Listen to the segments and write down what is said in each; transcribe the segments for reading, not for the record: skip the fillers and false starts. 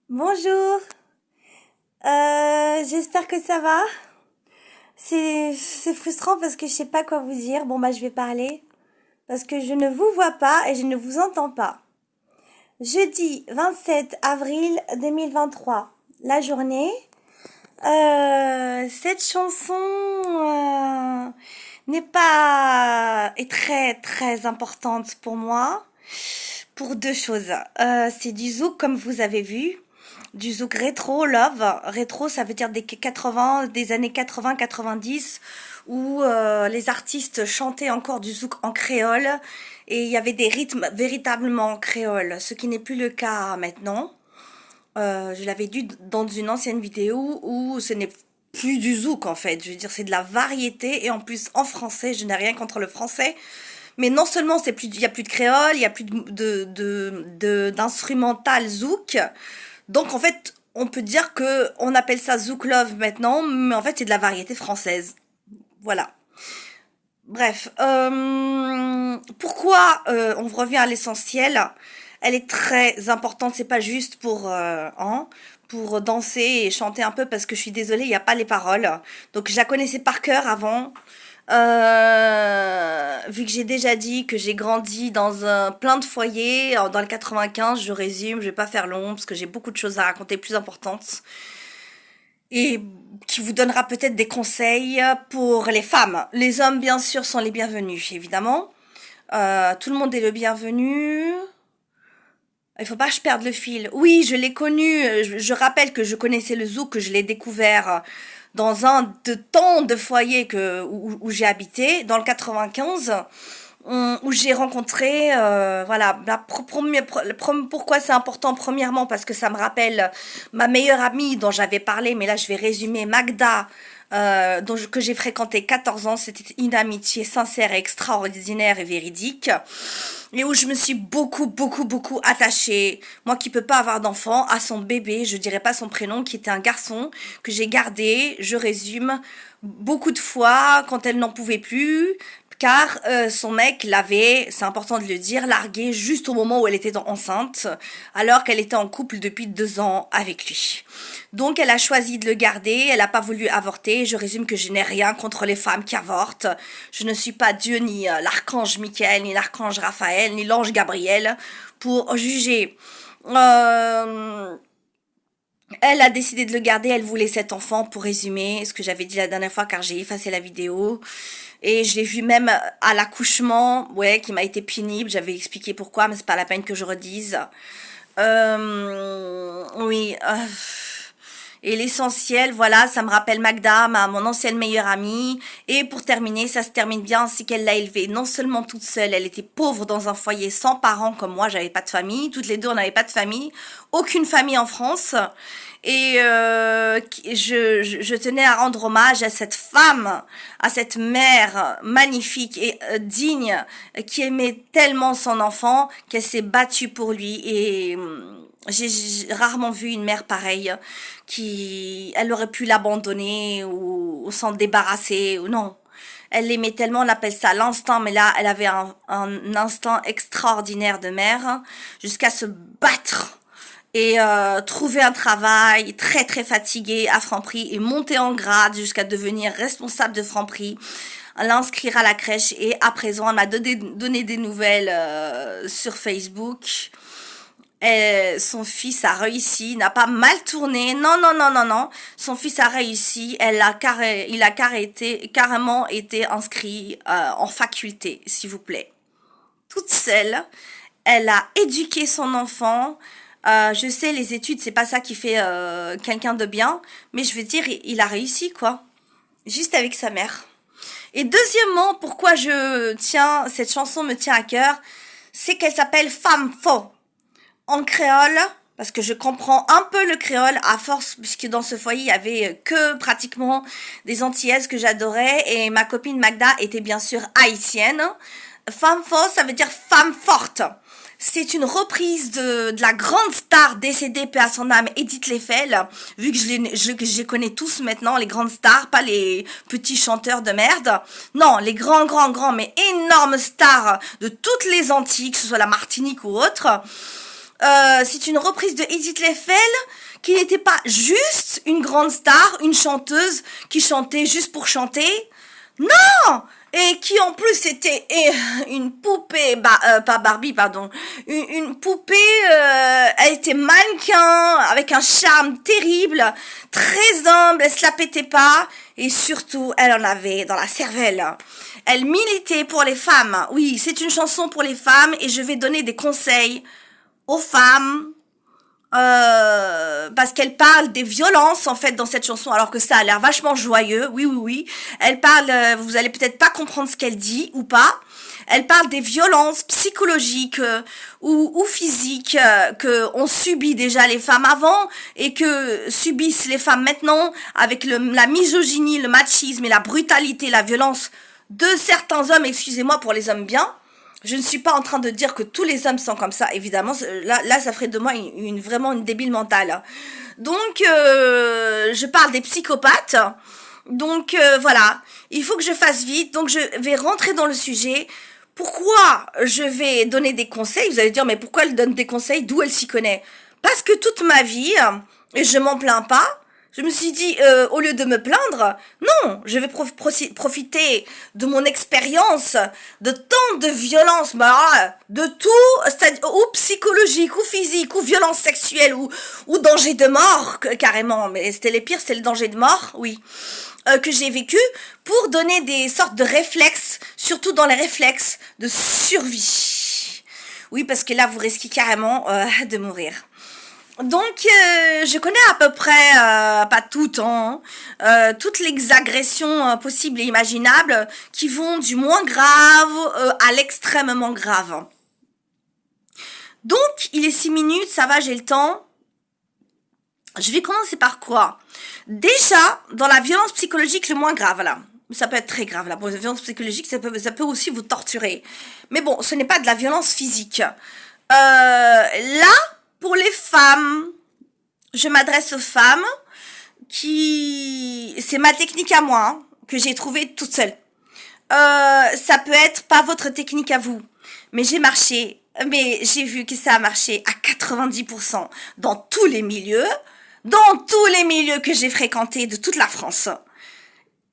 Bonjour, j'espère que ça va. C'est frustrant parce que je sais pas quoi vous dire. Bon bah je vais parler parce que je ne vous vois pas et je ne vous entends pas. Jeudi 27 avril 2023, la journée. Cette chanson n'est pas est très très importante pour moi pour deux choses. C'est du zouk comme vous avez vu. Du zouk rétro, love. Rétro, ça veut dire des 80, des années 80-90, où les artistes chantaient encore du zouk en créole et il y avait des rythmes véritablement en créole, ce qui n'est plus le cas maintenant. Je l'avais dit dans une ancienne vidéo où ce n'est plus du zouk en fait. Je veux dire, c'est de la variété et en plus en français, je n'ai rien contre le français. Mais non seulement il y a plus de créole, il y a plus d'instrumental zouk. Donc en fait, on peut dire que on appelle ça zouk love maintenant, mais en fait c'est de la variété française. Voilà. Bref, pourquoi on revient à l'essentiel? Elle est très importante. C'est pas juste pour danser et chanter un peu parce que je suis désolée, il n'y a pas les paroles. Donc je la connaissais par cœur avant. Vu que j'ai déjà dit que j'ai grandi dans plein de foyers, dans le 95, je résume, je vais pas faire long parce que j'ai beaucoup de choses à raconter plus importantes et qui vous donnera peut-être des conseils pour les femmes. Les hommes, bien sûr, sont les bienvenus, évidemment. Tout le monde est le bienvenu. Il faut pas que je perde le fil. Oui, je l'ai connu. Je rappelle que je connaissais le zouk, que je l'ai découvert dans un de tant de foyers où j'ai habité, dans le 95, où j'ai rencontré, voilà, pourquoi c'est important, premièrement, parce que ça me rappelle ma meilleure amie dont j'avais parlé, mais là je vais résumer, Magda, que j'ai fréquenté 14 ans. C'était une amitié sincère, extraordinaire et véridique, et où je me suis beaucoup attachée, moi qui peux pas avoir d'enfant, à son bébé, je dirais pas son prénom, qui était un garçon que j'ai gardé, je résume, beaucoup de fois quand elle n'en pouvait plus, car son mec l'avait, c'est important de le dire, largué juste au moment où elle était enceinte, alors qu'elle était en couple depuis 2 ans avec lui. Donc elle a choisi de le garder, elle n'a pas voulu avorter. Je résume que je n'ai rien contre les femmes qui avortent. Je ne suis pas Dieu, ni l'archange Michael, ni l'archange Raphaël, ni l'ange Gabriel pour juger. Euh, Elle a décidé de le garder, elle voulait cet enfant, pour résumer ce que j'avais dit la dernière fois car j'ai effacé la vidéo. Et je l'ai vu même à l'accouchement, ouais, qui m'a été pénible, j'avais expliqué pourquoi, mais c'est pas la peine que je redise. Oui. Et l'essentiel, voilà, ça me rappelle Magda, mon ancienne meilleure amie. Et pour terminer, ça se termine bien ainsi qu'elle l'a élevée. Non seulement toute seule, elle était pauvre dans un foyer sans parents comme moi, j'avais pas de famille. Toutes les deux, on n'avait pas de famille. Aucune famille en France. Et je tenais à rendre hommage à cette femme, à cette mère magnifique et digne, qui aimait tellement son enfant qu'elle s'est battue pour lui. Et j'ai rarement vu une mère pareille qui, elle aurait pu l'abandonner ou s'en débarrasser ou non. Elle l'aimait tellement, on appelle ça l'instinct, mais là, elle avait un instinct extraordinaire de mère, jusqu'à se battre et trouver un travail très fatigué à Franprix et monter en grade jusqu'à devenir responsable de Franprix, l'inscrire à la crèche et à présent elle m'a donné des nouvelles sur Facebook. Son fils a réussi, n'a pas mal tourné. Non. Son fils a réussi. Il a carrément été inscrit en faculté, s'il vous plaît. Toute seule, elle a éduqué son enfant. Je sais, les études, c'est pas ça qui fait quelqu'un de bien, mais je veux dire, il a réussi, quoi. Juste avec sa mère. Et deuxièmement, pourquoi cette chanson me tient à cœur, c'est qu'elle s'appelle Femme Faux en créole, parce que je comprends un peu le créole à force, puisque dans ce foyer, il y avait que pratiquement des Antillaises que j'adorais, et ma copine Magda était bien sûr haïtienne. Femme forte, ça veut dire femme forte. C'est une reprise de la grande star décédée, paix à son âme, Edith Leffel, vu que je les connais tous maintenant, les grandes stars, pas les petits chanteurs de merde. Non, les grands, mais énormes stars de toutes les Antilles, que ce soit la Martinique ou autre. C'est une reprise de Edith Leffel qui n'était pas juste une grande star, une chanteuse qui chantait juste pour chanter. Non! Et qui en plus était une poupée, pas Barbie, pardon, une poupée, elle était mannequin, avec un charme terrible, très humble, elle se la pétait pas, et surtout, elle en avait dans la cervelle. Elle militait pour les femmes. Oui, c'est une chanson pour les femmes, et je vais donner des conseils aux femmes, parce qu'elle parle des violences en fait dans cette chanson, alors que ça a l'air vachement joyeux. Oui, oui, oui. Elle parle, vous allez peut-être pas comprendre ce qu'elle dit ou pas. Elle parle des violences psychologiques ou physiques que ont subi déjà les femmes avant et que subissent les femmes maintenant avec la misogynie, le machisme et la brutalité, la violence de certains hommes. Excusez-moi pour les hommes bien. Je ne suis pas en train de dire que tous les hommes sont comme ça, évidemment. Là, ça ferait de moi vraiment une débile mentale. Donc, je parle des psychopathes. Donc, voilà. Il faut que je fasse vite. Donc, je vais rentrer dans le sujet. Pourquoi je vais donner des conseils? Vous allez dire, mais pourquoi elle donne des conseils? D'où elle s'y connaît? Parce que toute ma vie, et je m'en plains pas, je me suis dit, au lieu de me plaindre, non, je vais profiter de mon expérience, de tant de violence, de tout, c'est-à-dire, ou psychologique, ou physique, ou violence sexuelle, ou danger de mort, carrément. Mais c'était les pires, c'était le danger de mort, oui, que j'ai vécu, pour donner des sortes de réflexes, surtout dans les réflexes de survie. Oui, parce que là, vous risquez carrément de mourir. Donc, je connais à peu près, pas tout, hein, toutes les agressions possibles et imaginables qui vont du moins grave à l'extrêmement grave. Donc, il est 6 minutes, ça va, j'ai le temps. Je vais commencer par quoi? Déjà, dans la violence psychologique le moins grave, là. Ça peut être très grave, la violence psychologique, ça peut aussi vous torturer. Mais bon, ce n'est pas de la violence physique. Là, pour les femmes, je m'adresse aux femmes c'est ma technique à moi, hein, que j'ai trouvée toute seule. Ça peut être pas votre technique à vous, mais j'ai vu que ça a marché à 90% dans tous les milieux que j'ai fréquentés de toute la France.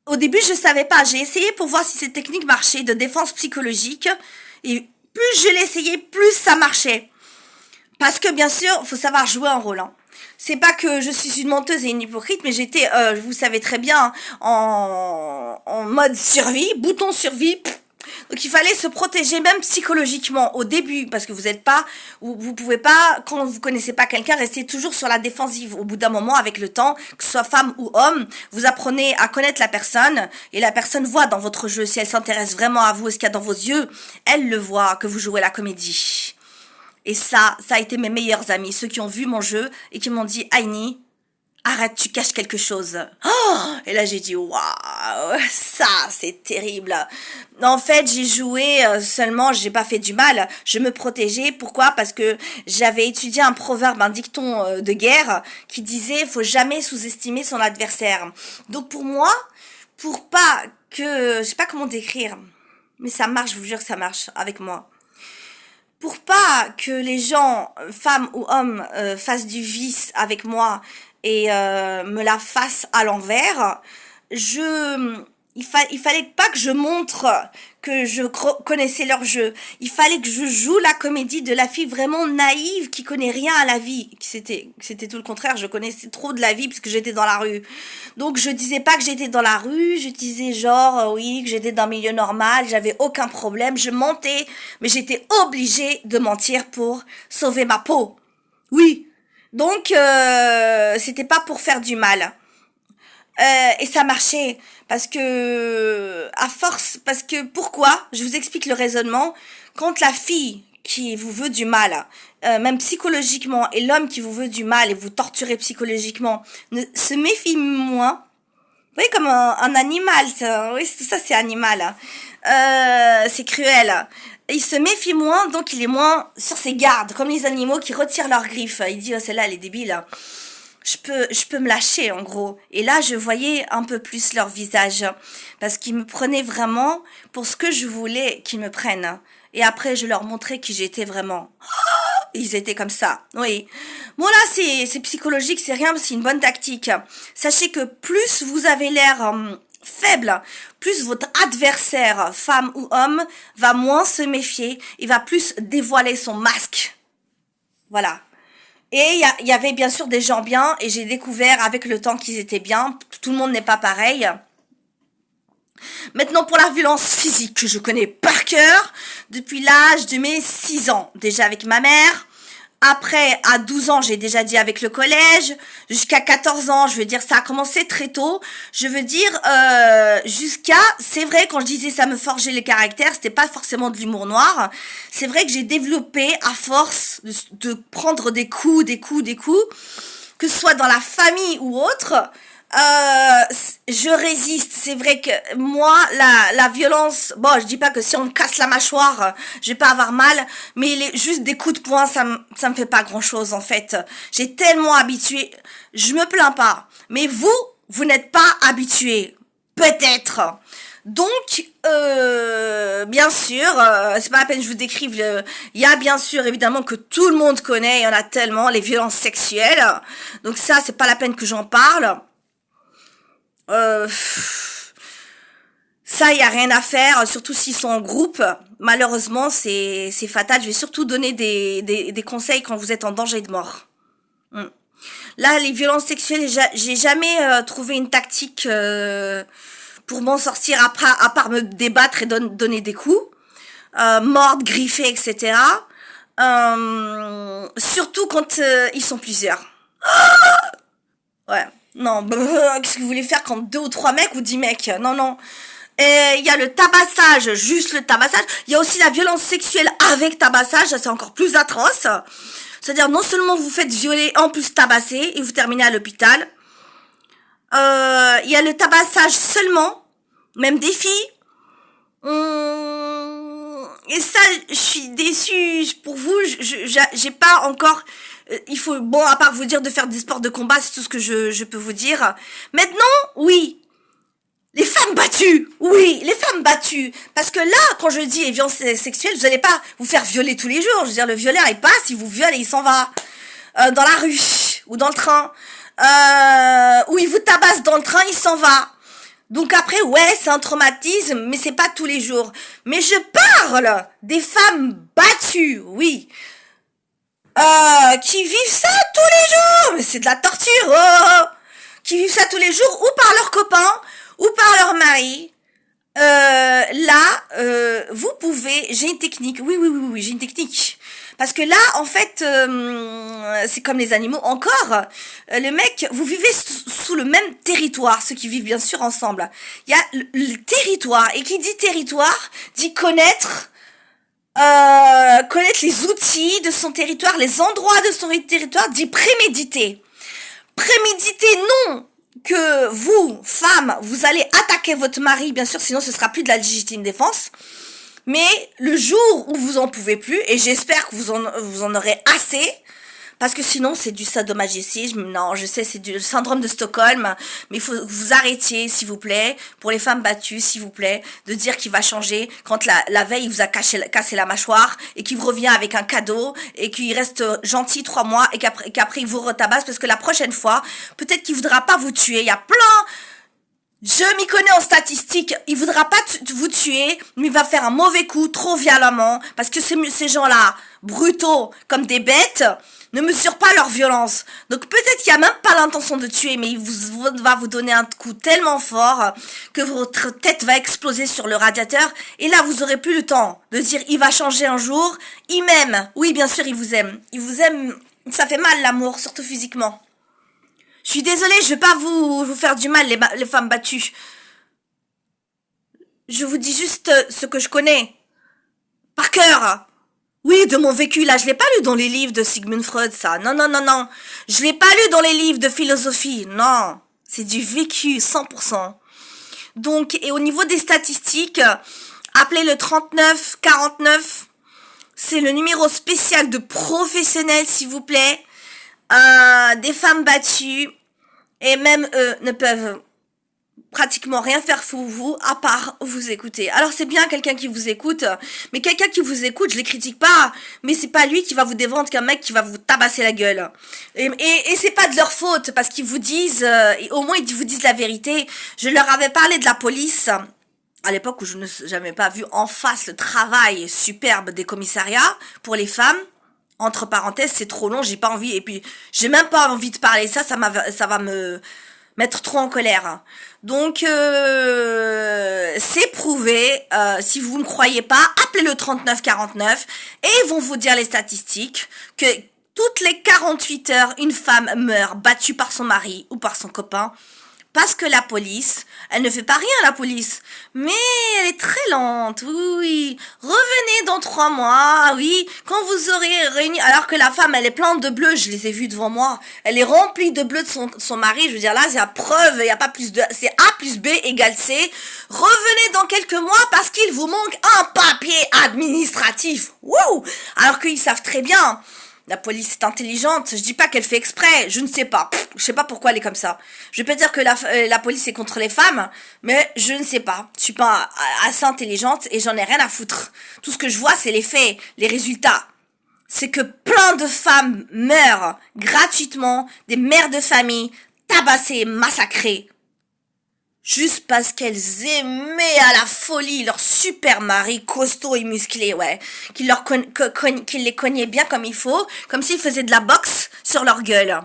Au début, je savais pas, j'ai essayé pour voir si cette technique marchait de défense psychologique, et plus je l'essayais, plus ça marchait. Parce que bien sûr, faut savoir jouer un rôle. Hein. C'est pas que je suis une menteuse et une hypocrite, mais j'étais, vous savez très bien, en mode survie, bouton survie. Donc il fallait se protéger même psychologiquement au début, parce que vous pouvez pas, quand vous connaissez pas quelqu'un, rester toujours sur la défensive. Au bout d'un moment, avec le temps, que ce soit femme ou homme, vous apprenez à connaître la personne, et la personne voit dans votre jeu, si elle s'intéresse vraiment à vous et ce qu'il y a dans vos yeux, elle le voit que vous jouez la comédie. Et ça a été mes meilleurs amis, ceux qui ont vu mon jeu et qui m'ont dit, Aini, arrête, tu caches quelque chose. Oh, et là j'ai dit, waouh, ça c'est terrible. En fait, j'ai joué seulement, j'ai pas fait du mal, je me protégeais. Pourquoi? Parce que j'avais étudié un proverbe, un dicton de guerre qui disait, faut jamais sous-estimer son adversaire. Donc pour moi, pour pas que, je sais pas comment décrire, mais ça marche, je vous jure que ça marche avec moi. Pour pas que les gens, femmes ou hommes, fassent du vice avec moi et me la fassent à l'envers, il fallait pas que je montre que je connaissais leur jeu. Il fallait que je joue la comédie de la fille vraiment naïve qui connaît rien à la vie. C'était tout le contraire, je connaissais trop de la vie parce que j'étais dans la rue. Donc je disais pas que j'étais dans la rue, je disais genre oui, que j'étais dans un milieu normal, j'avais aucun problème, je mentais, mais j'étais obligée de mentir pour sauver ma peau. Oui. Donc c'était pas pour faire du mal. Et ça marchait parce que pourquoi? Je vous explique le raisonnement. Quand la fille qui vous veut du mal, même psychologiquement, et l'homme qui vous veut du mal et vous torturez psychologiquement, se méfie moins. Vous voyez, comme un animal, ça, oui, tout ça c'est animal. Hein. C'est cruel. Il se méfie moins, donc il est moins sur ses gardes, comme les animaux qui retirent leurs griffes. Il dit, oh, celle-là, elle est débile. Je peux me lâcher, en gros. Et là, je voyais un peu plus leur visage. Parce qu'ils me prenaient vraiment pour ce que je voulais qu'ils me prennent. Et après, je leur montrais qui j'étais vraiment. ils étaient comme ça. Oui. Bon là, c'est psychologique, c'est rien, c'est une bonne tactique. Sachez que plus vous avez l'air faible, plus votre adversaire, femme ou homme, va moins se méfier, il va plus dévoiler son masque. Voilà. Et il y avait bien sûr des gens bien, et j'ai découvert avec le temps qu'ils étaient bien. Tout le monde n'est pas pareil. Maintenant, pour la violence physique, que je connais par cœur, depuis l'âge de mes 6 ans. Déjà avec ma mère. Après, à 12 ans, j'ai déjà dit avec le collège. Jusqu'à 14 ans, je veux dire, ça a commencé très tôt. Je veux dire, jusqu'à... C'est vrai, quand je disais ça me forgeait les caractères, c'était pas forcément de l'humour noir. C'est vrai que j'ai développé, à force de prendre des coups, que ce soit dans la famille ou autre... je résiste. C'est vrai que moi, la violence, bon, je dis pas que si on me casse la mâchoire, je vais pas avoir mal, mais juste des coups de poing, ça me fait pas grand chose, en fait. J'ai tellement habitué, je me plains pas. Mais vous n'êtes pas habitué. Peut-être. Donc, bien sûr, c'est pas la peine que je vous décrive. Il y a bien sûr, évidemment, que tout le monde connaît, il y en a tellement, les violences sexuelles. Donc ça, c'est pas la peine que j'en parle. Ça, il y a rien à faire, surtout s'ils sont en groupe. Malheureusement, c'est fatal. Je vais surtout donner des conseils quand vous êtes en danger de mort. Là, les violences sexuelles, j'ai jamais trouvé une tactique pour m'en sortir à part me débattre et donner des coups, mordre, griffer, etc. Surtout quand ils sont plusieurs. Ouais. Non, qu'est-ce que vous voulez faire quand 2 ou 3 mecs ou 10 mecs? Non, non. Et il y a le tabassage, juste le tabassage. Il y a aussi la violence sexuelle avec tabassage, ça c'est encore plus atroce. C'est-à-dire non seulement vous faites violer, en plus tabasser, et vous terminez à l'hôpital. Il y a le tabassage seulement, même des filles. Et ça, je suis déçue pour vous, j'ai pas encore... Il faut, bon, à part vous dire de faire des sports de combat, c'est tout ce que je peux vous dire. Maintenant, oui, les femmes battues, oui, les femmes battues. Parce que là, quand je dis les violences sexuelles, vous allez pas vous faire violer tous les jours. Je veux dire, le violeur, il passe, il vous viole et il s'en va. Dans la rue, ou dans le train. Ou il vous tabasse dans le train, il s'en va. Donc après, ouais, c'est un traumatisme, mais c'est pas tous les jours. Mais je parle des femmes battues, oui. Qui vivent ça tous les jours, mais c'est de la torture, oh, qui vivent ça tous les jours, ou par leurs copains, ou par leur mari. Là, vous pouvez, j'ai une technique, oui, j'ai une technique. Parce que là, en fait, c'est comme les animaux encore. Le mec, vous vivez sous le même territoire, ceux qui vivent bien sûr ensemble. Il y a le territoire, et qui dit territoire, dit connaître les outils de son territoire, les endroits de son territoire, dit préméditer. Préméditer, non que vous, femmes, vous allez attaquer votre mari, bien sûr, sinon ce sera plus de la légitime défense. Mais le jour où vous en pouvez plus, et j'espère que vous en aurez assez, parce que sinon c'est du sadomasochisme, non, je sais, c'est du syndrome de Stockholm, mais il faut que vous arrêtiez, s'il vous plaît, pour les femmes battues, s'il vous plaît, de dire qu'il va changer quand la veille il vous a cassé la mâchoire, et qu'il revient avec un cadeau, et qu'il reste gentil 3 mois, et qu'après il vous retabasse, parce que la prochaine fois, peut-être qu'il voudra pas vous tuer, il y a plein... Je m'y connais en statistiques, il voudra pas vous tuer, mais il va faire un mauvais coup trop violemment, parce que ces gens-là, brutaux comme des bêtes, ne mesurent pas leur violence. Donc peut-être qu'il y a même pas l'intention de tuer, mais il va vous donner un coup tellement fort que votre tête va exploser sur le radiateur, et là vous aurez plus le temps de dire il va changer un jour, il m'aime, oui bien sûr il vous aime, ça fait mal l'amour, surtout physiquement. Je suis désolée, je vais pas vous faire du mal, les femmes battues. Je vous dis juste ce que je connais. Par cœur. Oui, de mon vécu, là, je l'ai pas lu dans les livres de Sigmund Freud, ça. Non. Je l'ai pas lu dans les livres de philosophie. Non. C'est du vécu, 100%. Donc, et au niveau des statistiques, appelez le 39 49. C'est le numéro spécial de professionnels, s'il vous plaît. Des femmes battues, et même eux ne peuvent pratiquement rien faire pour vous à part vous écouter. Alors c'est bien quelqu'un qui vous écoute, mais quelqu'un qui vous écoute, je les critique pas, mais c'est pas lui qui va vous défendre qu'un mec qui va vous tabasser la gueule. Et c'est pas de leur faute parce qu'ils vous disent, au moins ils vous disent la vérité. Je leur avais parlé de la police à l'époque où je ne j'avais pas vu en face le travail superbe des commissariats pour les femmes. Entre parenthèses, c'est trop long, j'ai pas envie, et puis j'ai même pas envie de parler ça va me mettre trop en colère. Donc c'est prouvé, si vous ne croyez pas, appelez le 3949 et ils vont vous dire les statistiques que toutes les 48 heures, une femme meurt battue par son mari ou par son copain. Parce que la police, elle ne fait pas rien la police, mais elle est très lente, oui. Revenez dans 3 mois, oui, quand vous aurez réuni, alors que la femme, elle est pleine de bleu, je les ai vus devant moi, elle est remplie de bleu de son mari, je veux dire là, c'est la preuve, il y a pas plus de, c'est A plus B égale C. Revenez dans quelques mois parce qu'il vous manque un papier administratif, wouh, alors qu'ils savent très bien. La police est intelligente, je dis pas qu'elle fait exprès, je ne sais pas. Je sais pas pourquoi elle est comme ça. Je vais pas dire que la police est contre les femmes, mais je ne sais pas. Je suis pas assez intelligente et j'en ai rien à foutre. Tout ce que je vois, c'est les faits, les résultats. C'est que plein de femmes meurent gratuitement, des mères de famille tabassées, massacrées. Juste parce qu'elles aimaient à la folie leur super mari costaud et musclé, ouais. Qu'ils les cognaient bien comme il faut, comme s'ils faisaient de la boxe sur leur gueule.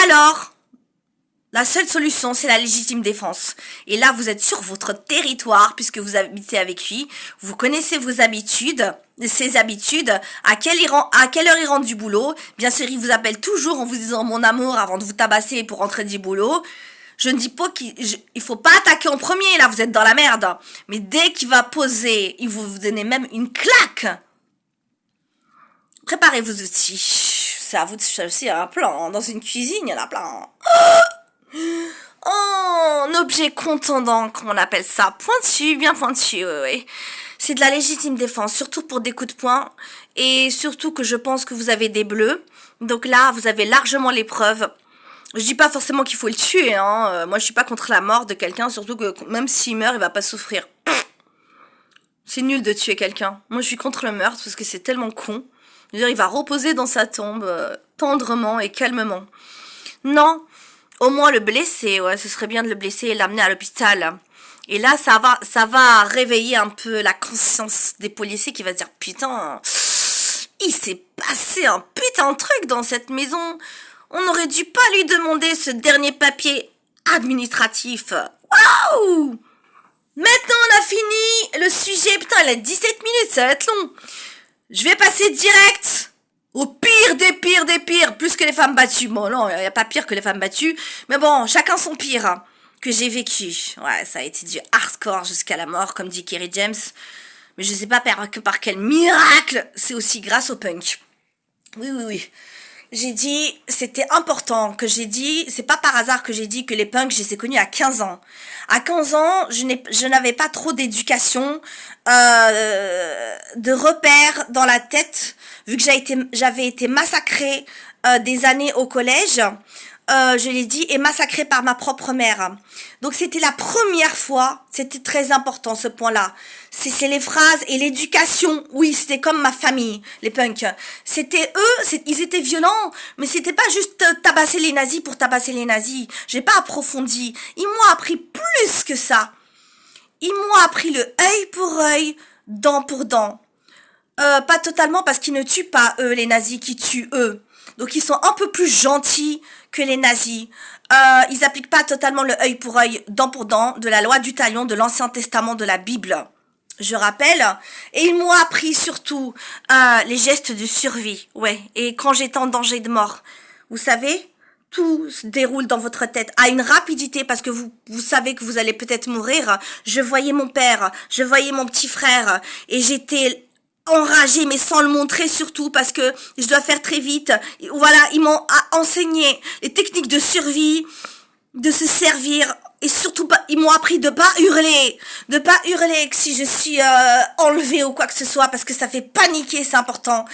Alors, la seule solution, c'est la légitime défense. Et là, vous êtes sur votre territoire, puisque vous habitez avec lui. Vous connaissez vos habitudes, ses habitudes, à quelle heure il rentre du boulot. Bien sûr, il vous appelle toujours en vous disant mon amour avant de vous tabasser pour rentrer du boulot. Je ne dis pas il faut pas attaquer en premier, là, vous êtes dans la merde. Mais dès qu'il va poser, il vous donner même une claque. Préparez vos outils. C'est à vous de choisir un plan. Dans une cuisine, il y en a plein. Oh, un objet contondant, comme on appelle ça. Pointu, bien pointu, oui. C'est de la légitime défense, surtout pour des coups de poing. Et surtout que je pense que vous avez des bleus. Donc là, vous avez largement les preuves. Je dis pas forcément qu'il faut le tuer, hein. Moi, je suis pas contre la mort de quelqu'un, surtout que même s'il meurt, il va pas souffrir. C'est nul de tuer quelqu'un. Moi, je suis contre le meurtre parce que c'est tellement con. Je veux dire, il va reposer dans sa tombe tendrement et calmement. Non, au moins le blesser, ouais, ce serait bien de le blesser et l'amener à l'hôpital. Et là, ça va réveiller un peu la conscience des policiers qui va se dire putain, il s'est passé un putain de truc dans cette maison. On n'aurait dû pas lui demander ce dernier papier administratif. Waouh! Maintenant, on a fini le sujet. Putain, il a 17 minutes, ça va être long. Je vais passer direct au pire des pires des pires. Plus que les femmes battues. Bon, non, il n'y a pas pire que les femmes battues. Mais bon, chacun son pire que j'ai vécu. Ouais, ça a été du hardcore jusqu'à la mort, comme dit Kerry James. Mais je sais pas par quel miracle c'est aussi grâce au punk. Oui. J'ai dit, c'était important que j'ai dit, c'est pas par hasard que j'ai dit que les punks, je les ai connus à 15 ans. À 15 ans, je n'avais pas trop d'éducation, de repères dans la tête, vu que j'avais été massacrée des années au collège. Je l'ai dit, et massacrée par ma propre mère. Donc c'était la première fois, c'était très important ce point-là. C'est les phrases et l'éducation. Oui, c'était comme ma famille, les punks. C'était eux, ils étaient violents, mais c'était pas juste tabasser les nazis pour tabasser les nazis. J'ai pas approfondi. Ils m'ont appris plus que ça. Ils m'ont appris le œil pour œil, dent pour dent. Pas totalement parce qu'ils ne tuent pas eux, les nazis qui tuent eux. Donc ils sont un peu plus gentils que les nazis. Ils appliquent pas totalement le œil pour œil, dent pour dent de la loi du talion de l'Ancien Testament de la Bible. Je rappelle. Et ils m'ont appris surtout les gestes de survie. Ouais. Et quand j'étais en danger de mort, vous savez, tout se déroule dans votre tête à une rapidité parce que vous savez que vous allez peut-être mourir. Je voyais mon père, je voyais mon petit frère et j'étais enragée, mais sans le montrer surtout parce que je dois faire très vite. Voilà, ils m'ont enseigné les techniques de survie, de se servir et surtout ils m'ont appris de pas hurler que si je suis enlevée ou quoi que ce soit parce que ça fait paniquer, c'est important.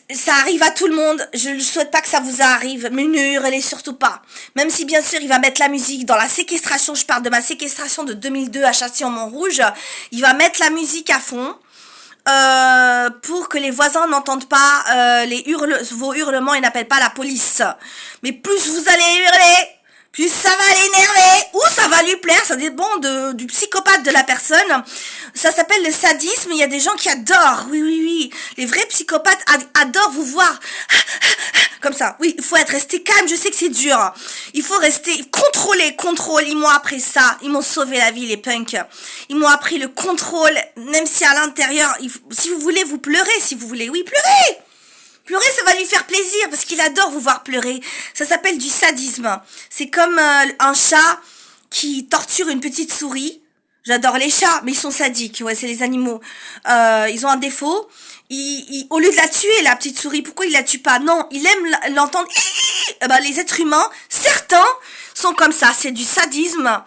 Ça arrive à tout le monde, je ne souhaite pas que ça vous arrive, mais ne hurlez surtout pas. Même si bien sûr il va mettre la musique dans la séquestration, je parle de ma séquestration de 2002 à Châtillon-Montrouge, il va mettre la musique à fond pour que les voisins n'entendent pas vos hurlements et n'appellent pas la police. Mais plus vous allez hurler, plus ça va l'énerver ou ça va lui plaire, ça dépend du psychopathe de la personne. Ça s'appelle le sadisme, il y a des gens qui adorent, oui. Les vrais psychopathes adorent vous voir comme ça. Oui, il faut rester calme, je sais que c'est dur. Il faut rester contrôle. Ils m'ont appris ça, ils m'ont sauvé la vie les punks. Ils m'ont appris le contrôle, même si à l'intérieur, si vous voulez, vous pleurez, si vous voulez, oui, pleurez. Pleurer, ça va lui faire plaisir parce qu'il adore vous voir pleurer. Ça s'appelle du sadisme. C'est comme un chat qui torture une petite souris. J'adore les chats, mais ils sont sadiques. Ouais, c'est les animaux. Ils ont un défaut. Au lieu de la tuer, la petite souris, pourquoi il la tue pas? Non, il aime l'entendre. Les êtres humains, certains, sont comme ça. C'est du sadisme.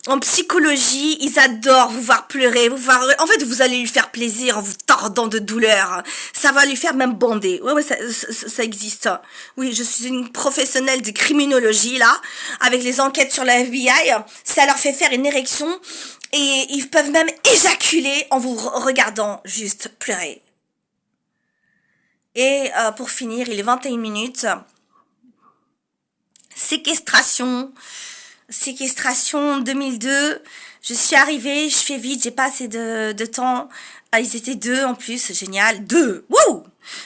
En psychologie, ils adorent vous voir pleurer, en fait, vous allez lui faire plaisir en vous tordant de douleur. Ça va lui faire même bander. Ouais, ça existe. Oui, je suis une professionnelle de criminologie, là, avec les enquêtes sur la FBI. Ça leur fait faire une érection et ils peuvent même éjaculer en vous regardant juste pleurer. Et pour finir, il est 21 minutes. Séquestration 2002, je suis arrivée, je fais vite, j'ai pas assez de temps. Ils étaient 2 en plus, génial, 2, wouh.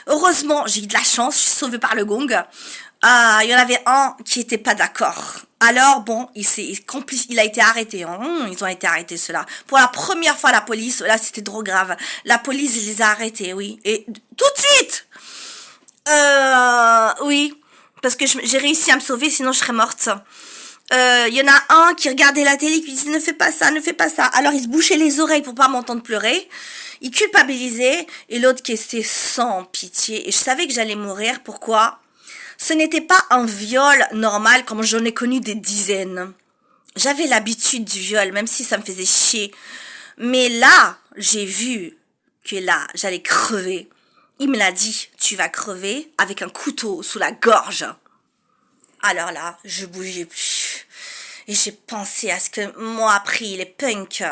Heureusement, j'ai eu de la chance, je suis sauvée par le gong. Il y en avait un qui était pas d'accord. Alors bon, il a été arrêté. Ils ont été arrêtés ceux-là. Pour la première fois, la police, là c'était trop grave. La police les a arrêtés, oui. Et tout de suite. Oui, parce que j'ai réussi à me sauver, sinon je serais morte. Y en a un qui regardait la télé qui disait ne fais pas ça. Alors il se bouchait les oreilles pour pas m'entendre pleurer. Il culpabilisait et l'autre qui était sans pitié. Et je savais que j'allais mourir. Pourquoi? Ce n'était pas un viol normal comme j'en ai connu des dizaines. J'avais l'habitude du viol, même si ça me faisait chier. Mais là, j'ai vu que là, j'allais crever. Il me l'a dit, tu vas crever avec un couteau sous la gorge. Alors là, je bougeais plus. Et j'ai pensé à ce que m'ont appris les punks.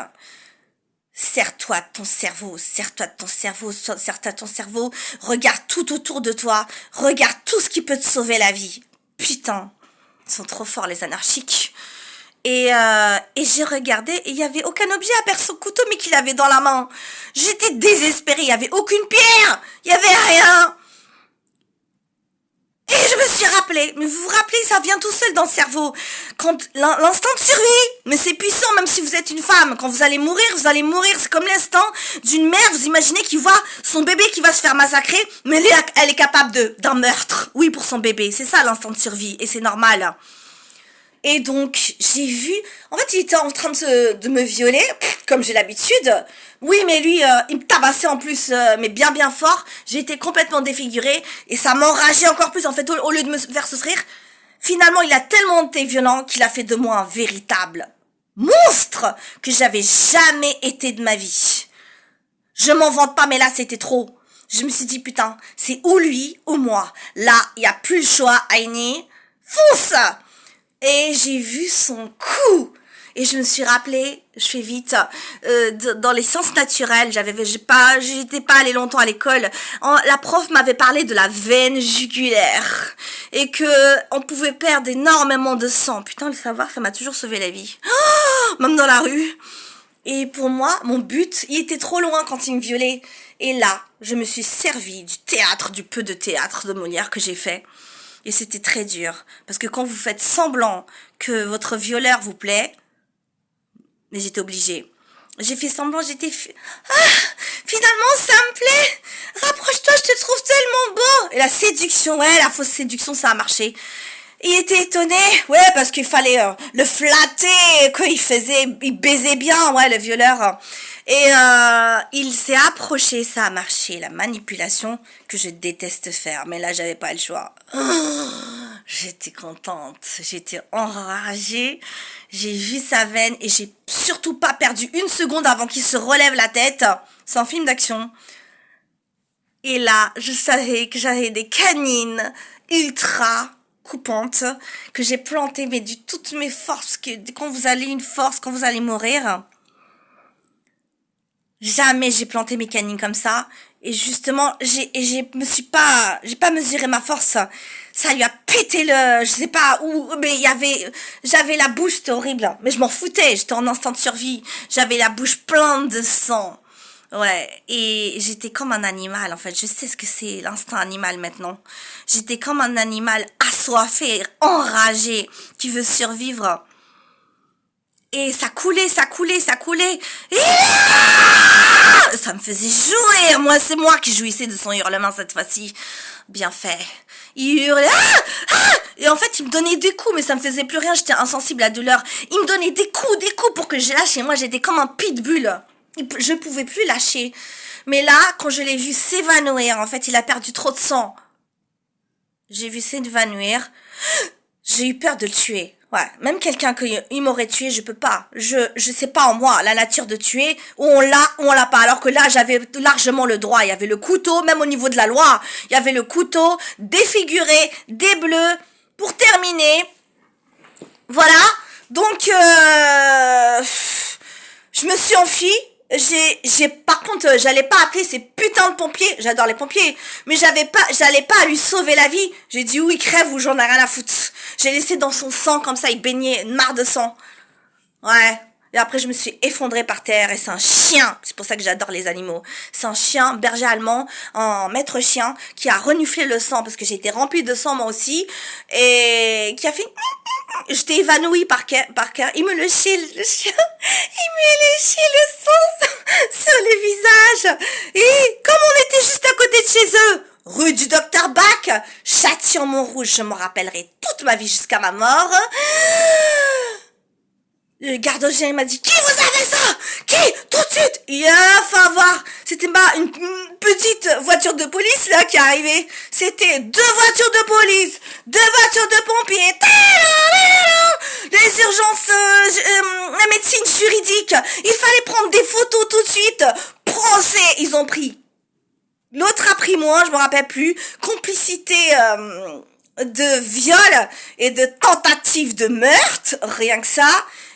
Serre-toi de ton cerveau, regarde tout autour de toi, regarde tout ce qui peut te sauver la vie. Putain, ils sont trop forts les anarchiques. Et j'ai regardé et il y avait aucun objet à part son couteau mais qu'il avait dans la main. J'étais désespérée, il y avait aucune pierre, il y avait rien. Et je me suis rappelé, mais vous vous rappelez, ça vient tout seul dans le cerveau. Quand l'instinct de survie, mais c'est puissant même si vous êtes une femme. Quand vous allez mourir. C'est comme l'instinct d'une mère, vous imaginez qui voit son bébé qui va se faire massacrer, mais elle est capable d'un meurtre. Oui, pour son bébé, c'est ça l'instinct de survie, et c'est normal. Et donc, j'ai vu... En fait, il était en train de me violer, comme j'ai l'habitude. Oui, mais lui, il me tabassait en plus, mais bien fort. J'ai été complètement défigurée. Et ça m'enrageait encore plus. En fait, au lieu de me faire souffrir, finalement, il a tellement été violent qu'il a fait de moi un véritable monstre que j'avais jamais été de ma vie. Je m'en vante pas, mais là, c'était trop. Je me suis dit, putain, c'est ou lui ou moi. Là, il n'y a plus le choix, Aini. Fonce! Et j'ai vu son cou. Et je me suis rappelé, je fais vite, dans les sciences naturelles, j'étais pas allée longtemps à l'école. La prof m'avait parlé de la veine jugulaire et que on pouvait perdre énormément de sang. Putain, le savoir, ça m'a toujours sauvé la vie. Oh, même dans la rue. Et pour moi, mon but, il était trop loin quand il me violait. Et là, je me suis servi du peu de théâtre de Molière que j'ai fait. Et c'était très dur. Parce que quand vous faites semblant que votre violeur vous plaît, mais j'étais obligée. J'ai fait semblant, finalement ça me plaît. Rapproche-toi, je te trouve tellement beau. Et la séduction, ouais, la fausse séduction, ça a marché. Il était étonné, ouais, parce qu'il fallait le flatter, il baisait bien, ouais, le violeur. Et il s'est approché, ça a marché, la manipulation que je déteste faire. Mais là, j'avais pas le choix. Oh, j'étais contente, j'étais enragée. J'ai vu sa veine et j'ai surtout pas perdu une seconde avant qu'il se relève la tête. C'est un film d'action. Et là, je savais que j'avais des canines ultra coupantes que j'ai plantées, mais du toutes mes forces, parce que quand vous allez une force, quand vous allez mourir, jamais j'ai planté mes canines comme ça. Et justement, j'ai pas mesuré ma force. Ça lui a pété le, je sais pas où, mais j'avais la bouche, c'était horrible. Mais je m'en foutais, j'étais en instinct de survie. J'avais la bouche pleine de sang. Ouais, et j'étais comme un animal, en fait. Je sais ce que c'est l'instinct animal maintenant. J'étais comme un animal assoiffé, enragé, qui veut survivre. Et ça coulait, ça coulait, ça coulait. Et ça me faisait jouir. Moi, c'est moi qui jouissais de son hurlement cette fois-ci. Bien fait. Il hurlait. Et en fait, il me donnait des coups, mais ça me faisait plus rien. J'étais insensible à la douleur. Il me donnait des coups pour que je lâche. Et moi, j'étais comme un pitbull. Je pouvais plus lâcher. Mais là, quand je l'ai vu s'évanouir, en fait, il a perdu trop de sang. J'ai vu s'évanouir. J'ai eu peur de le tuer. Ouais, même quelqu'un qu'il m'aurait tué, je peux pas. Je sais pas en moi la nature de tuer, ou on l'a pas. Alors que là, j'avais largement le droit. Il y avait le couteau, même au niveau de la loi. Il y avait le couteau, défiguré, des bleus. Pour terminer, voilà. Donc, je me suis enfuie. Par contre, j'allais pas appeler ces putains de pompiers. J'adore les pompiers. Mais j'allais pas lui sauver la vie. J'ai dit où il crève ou j'en ai rien à foutre. J'ai laissé dans son sang comme ça, il baignait, une mare de sang. Ouais. Et après, je me suis effondrée par terre et c'est un chien. C'est pour ça que j'adore les animaux. C'est un chien berger allemand, un maître chien qui a reniflé le sang parce que j'ai été remplie de sang moi aussi et qui a fait. J'étais évanouie par cœur. Il me léchait le chien. Il me léchait le sang sur le visage. Et comme on était juste à côté de chez eux, rue du Docteur Bach, Châtillon-Montrouge, je me rappellerai toute ma vie jusqu'à ma mort. Le gardien m'a dit, qui vous a fait ça? Qui? Tout de suite! Il a fallu voir. C'était une petite voiture de police, là, qui est arrivée. C'était 2 voitures de police, 2 voitures de pompiers. Les urgences, la médecine juridique. Il fallait prendre des photos tout de suite. Procès, ils ont pris. L'autre a pris moins, je me rappelle plus. Complicité, de viol et de tentative de meurtre, rien que ça.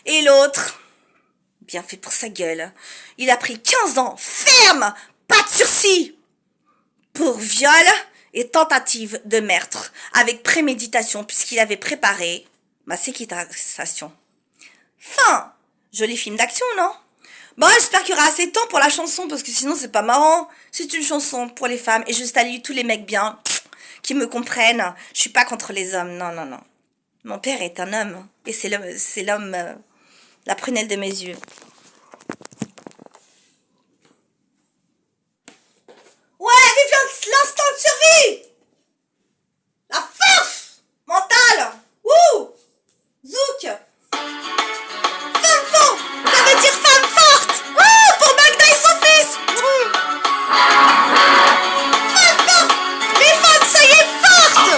Et l'autre, bien fait pour sa gueule, il a pris 15 ans, ferme, pas de sursis, pour viol et tentative de meurtre, avec préméditation, puisqu'il avait préparé ma séquestration. Fin. Joli film d'action, non? Bon, j'espère qu'il y aura assez de temps pour la chanson, parce que sinon c'est pas marrant. C'est une chanson pour les femmes, et je salue tous les mecs bien, qui me comprennent. Je suis pas contre les hommes, non, non, non. Mon père est un homme, et c'est l'homme, la prunelle de mes yeux. Ouais, vive l'instinct de survie! La force mentale! Wouh! Zouk! Femme forte! Ça veut dire femme forte! Wouh! Pour Magda et son fils! Femme forte! Les femmes, ça y est, fortes!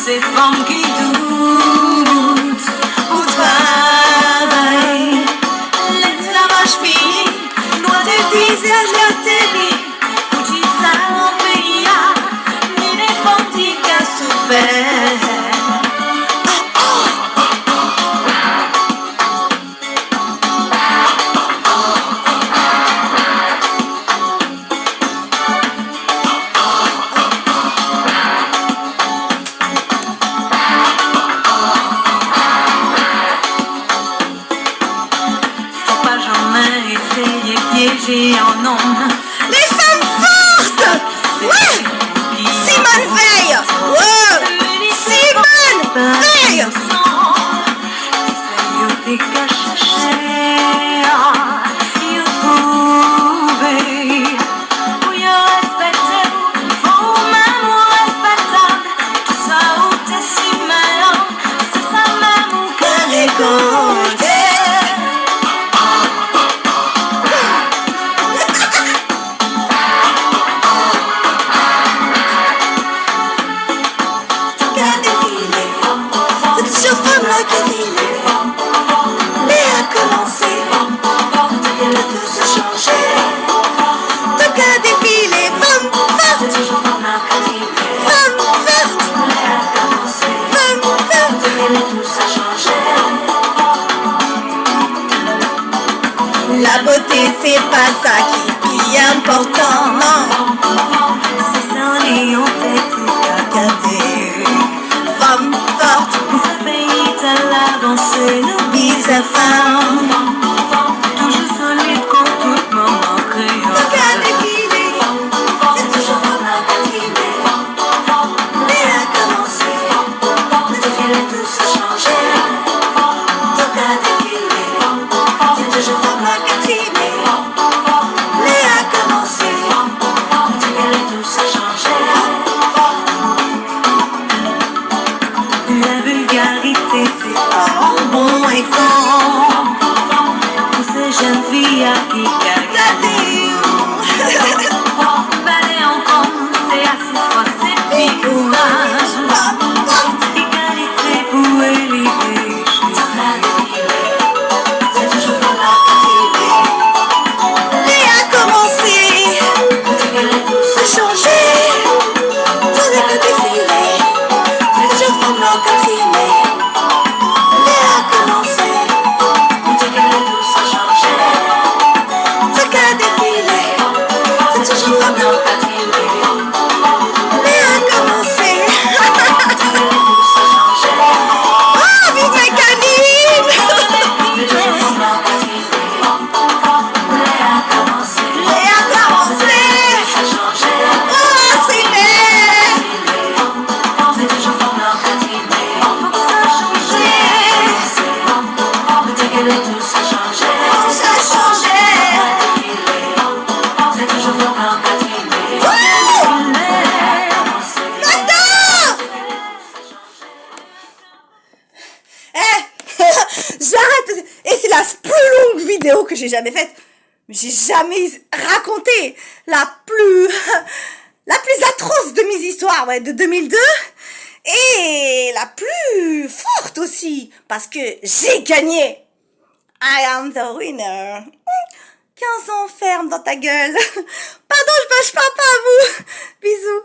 Ces femmes qui doutent au travail, l'esclavage fini, loin des visages latéris, où tu s'en ni les femmes qu'à souffert. Piégé en homme. Les femmes fortes! Ouais! Simone Veil! Ouais! Pratica cher, io trouvei. Io respecteu, vou mesmo respeitar. Tu saúde si melhor, se sa mesmo que reconte. Toujours femme la canine, mais à commencer, elle a tout se changer. Tout qu'à défiler, femme forte, toujours femme la canine, femme forte, mais à commencer, femme forte, elle a tout se changer. La beauté c'est pas ça qui est important, non. C'est ça et on fait tout à garder. Femme forte, ce pays à la danse, n'oublie sa femme. Toujours solide quand tout moment créole. Tout qu'à défiler, c'est toujours femme à patiner. Mais à commencer, elle a tout se changer. Tout qu'à défiler, c'est toujours femme à patiner. Mais à commencer, elle a tout se changer. La vulgarité, c'est pas un bon exemple pour ces jeunes filles à qui garder. Balai en compte, c'est assez fort, c'est puis courage. Égalité pour élever. C'est toujours pas la fatiguée. Mais à commencer, elle a tout se changer. Tout n'est que défilé. Je forme l'encadré, mais à commencer, on dit qu'elle a tout se changer. C'est qu'à défiler, c'est toujours forme l'encadré, mais à commencer, on dit qu'elle a tout se changer. Oh, vive mes canines! C'est toujours forme l'encadré, mais à commencer, ça changer. Oh, c'est belle! C'est toujours forme l'encadré. J'arrête. Et c'est la plus longue vidéo que j'ai jamais faite. J'ai jamais raconté la plus atroce de mes histoires, ouais, de 2002. Et la plus forte aussi, parce que j'ai gagné. I am the winner. 15 ans ferme dans ta gueule. Pardon, je parle pas à vous. Bisous.